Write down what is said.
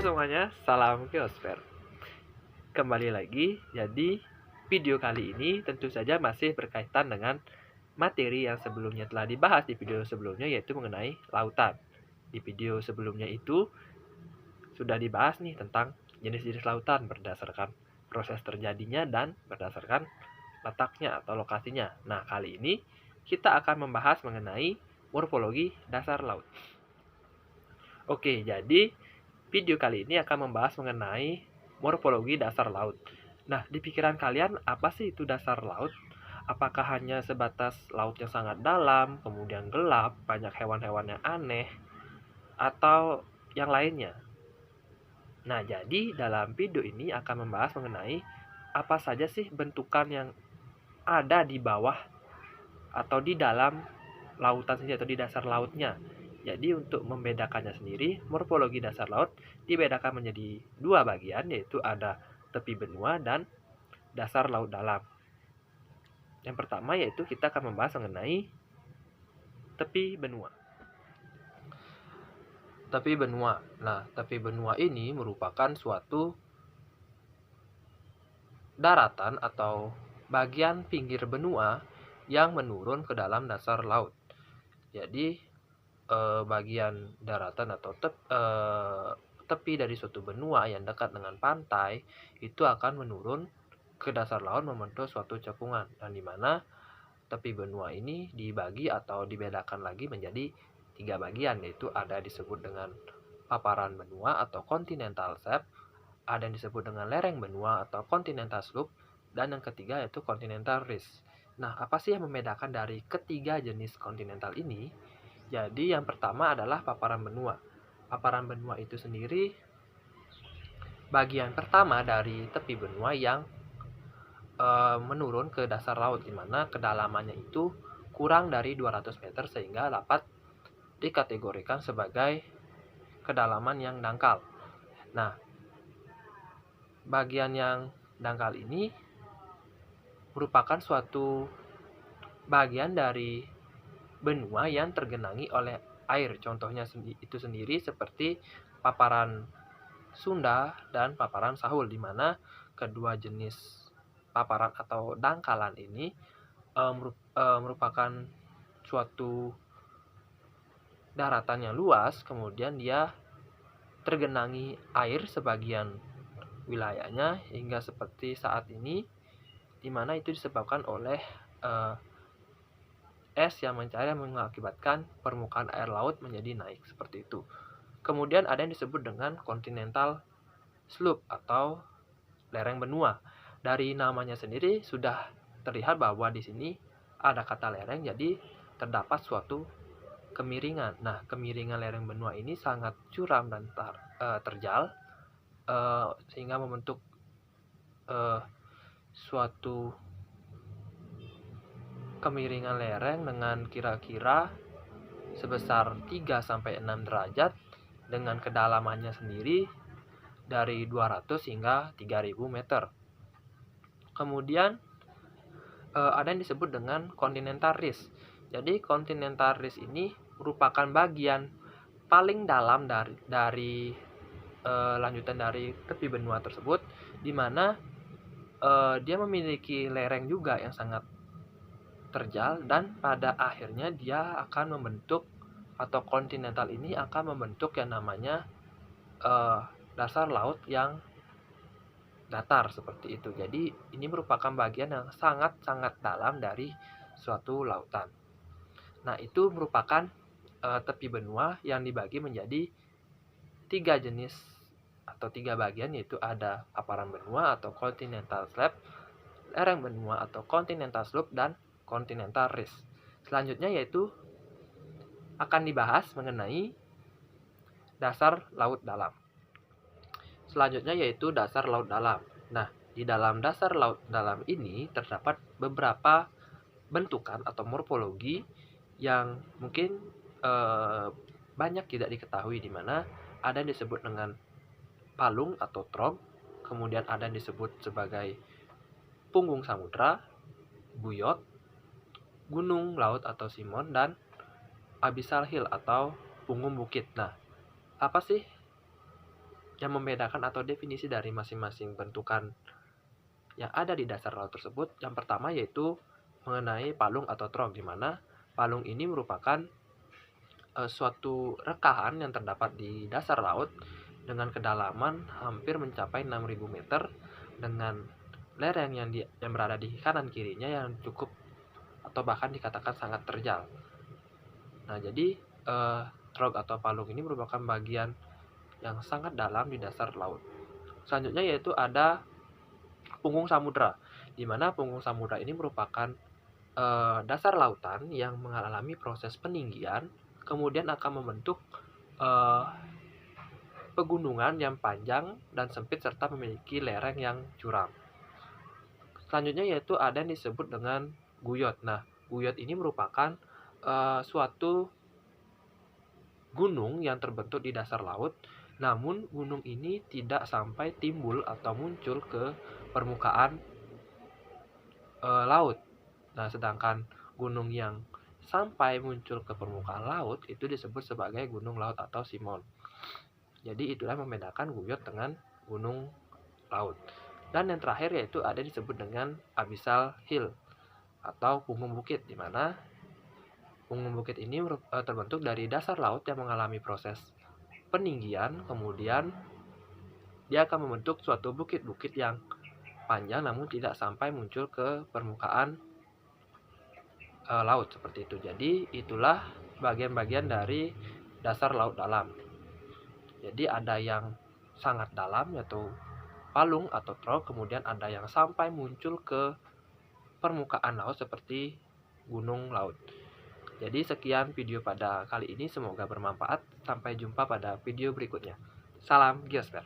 semuanya, salam geosfer. Kembali lagi, jadi video kali ini tentu saja masih berkaitan dengan materi yang sebelumnya telah dibahas di video sebelumnya, yaitu mengenai lautan. Di video sebelumnya itu sudah dibahas nih tentang jenis-jenis lautan berdasarkan proses terjadinya dan berdasarkan letaknya atau lokasinya. Nah, kali ini kita akan membahas mengenai morfologi dasar laut. Oke, jadi video kali ini akan membahas mengenai morfologi dasar laut. Nah, di pikiran kalian apa sih itu dasar laut? Apakah hanya sebatas laut yang sangat dalam, kemudian gelap, banyak hewan-hewan yang aneh, atau yang lainnya? Nah, jadi dalam video ini akan membahas mengenai apa saja sih bentukan yang ada di bawah atau di dalam lautan sendiri atau di dasar lautnya. Jadi untuk membedakannya sendiri, morfologi dasar laut dibedakan menjadi dua bagian, yaitu ada tepi benua dan dasar laut dalam. Yang pertama yaitu kita akan membahas mengenai tepi benua. Tepi benua. Nah, tepi benua ini merupakan suatu daratan atau bagian pinggir benua yang menurun ke dalam dasar laut. Jadi bagian daratan atau tepi dari suatu benua yang dekat dengan pantai itu akan menurun ke dasar laut membentuk suatu cekungan, dan dimana tepi benua ini dibagi atau dibedakan lagi menjadi 3 bagian, yaitu ada disebut dengan paparan benua atau continental shelf, ada yang disebut dengan lereng benua atau continental slope, dan yang ketiga yaitu continental ridge. Nah, apa sih yang membedakan dari ketiga jenis continental ini? Jadi yang pertama adalah paparan benua. Paparan benua itu sendiri bagian pertama dari tepi benua yang menurun ke dasar laut, di mana kedalamannya itu kurang dari 200 meter sehingga dapat dikategorikan sebagai kedalaman yang dangkal. Nah, bagian yang dangkal ini merupakan suatu bagian dari benua yang tergenangi oleh air. Contohnya itu sendiri seperti paparan Sunda dan paparan Sahul, di mana kedua jenis paparan atau dangkalan ini merupakan suatu daratan yang luas, kemudian dia tergenangi air sebagian wilayahnya hingga seperti saat ini, di mana itu disebabkan oleh es yang mencair yang mengakibatkan permukaan air laut menjadi naik seperti itu. Kemudian ada yang disebut dengan continental slope atau lereng benua. Dari namanya sendiri sudah terlihat bahwa di sini ada kata lereng, jadi terdapat suatu kemiringan. Nah, kemiringan lereng benua ini sangat curam dan terjal sehingga membentuk suatu kemiringan lereng dengan kira-kira sebesar 3-6 derajat dengan kedalamannya sendiri dari 200 hingga 3000 meter. Kemudian ada yang disebut dengan continental ridge. Jadi continental ridge ini merupakan bagian paling dalam dari lanjutan dari tepi benua tersebut, di mana dia memiliki lereng juga yang sangat terjal, dan pada akhirnya dia akan membentuk atau continental ini akan membentuk yang namanya dasar laut yang datar seperti itu. Jadi ini merupakan bagian yang sangat-sangat dalam dari suatu lautan. Nah, itu merupakan tepi benua yang dibagi menjadi 3 jenis atau 3 bagian, yaitu ada paparan benua atau continental shelf, lereng benua atau continental slope, dan continental ridge. Selanjutnya yaitu akan dibahas mengenai dasar laut dalam. Selanjutnya yaitu dasar laut dalam. Nah, di dalam dasar laut dalam ini terdapat beberapa bentukan atau morfologi yang mungkin banyak tidak diketahui, di mana ada yang disebut dengan palung atau trog, kemudian ada yang disebut sebagai punggung samudra, buyot, gunung laut atau simon, dan abyssal hill atau punggung bukit. Nah, apa sih yang membedakan atau definisi dari masing-masing bentukan yang ada di dasar laut tersebut, yang pertama yaitu mengenai palung atau trog, di mana palung ini merupakan suatu rekahan yang terdapat di dasar laut dengan kedalaman hampir mencapai 6.000 meter dengan lereng yang berada di kanan kirinya yang cukup atau bahkan dikatakan sangat terjal. Nah, jadi trog atau palung ini merupakan bagian yang sangat dalam di dasar laut. Selanjutnya yaitu ada punggung samudra, di mana punggung samudra ini merupakan dasar lautan yang mengalami proses peninggian, kemudian akan membentuk pegunungan yang panjang dan sempit serta memiliki lereng yang curam. Selanjutnya yaitu ada yang disebut dengan guyot. Nah, guyot ini merupakan suatu gunung yang terbentuk di dasar laut, namun gunung ini tidak sampai timbul atau muncul ke permukaan laut. Nah, sedangkan gunung yang sampai muncul ke permukaan laut itu disebut sebagai gunung laut atau simon. Jadi itulah yang membedakan guyot dengan gunung laut. Dan yang terakhir yaitu ada disebut dengan abyssal hill atau punggung bukit, di mana punggung bukit ini terbentuk dari dasar laut yang mengalami proses peninggian, kemudian dia akan membentuk suatu bukit-bukit yang panjang namun tidak sampai muncul ke permukaan laut seperti itu. Jadi itulah bagian-bagian dari dasar laut dalam. Jadi ada yang sangat dalam yaitu palung atau trog, kemudian ada yang sampai muncul ke permukaan laut seperti gunung laut. Jadi sekian video pada kali ini, semoga bermanfaat. Sampai jumpa pada video berikutnya. Salam Geosper.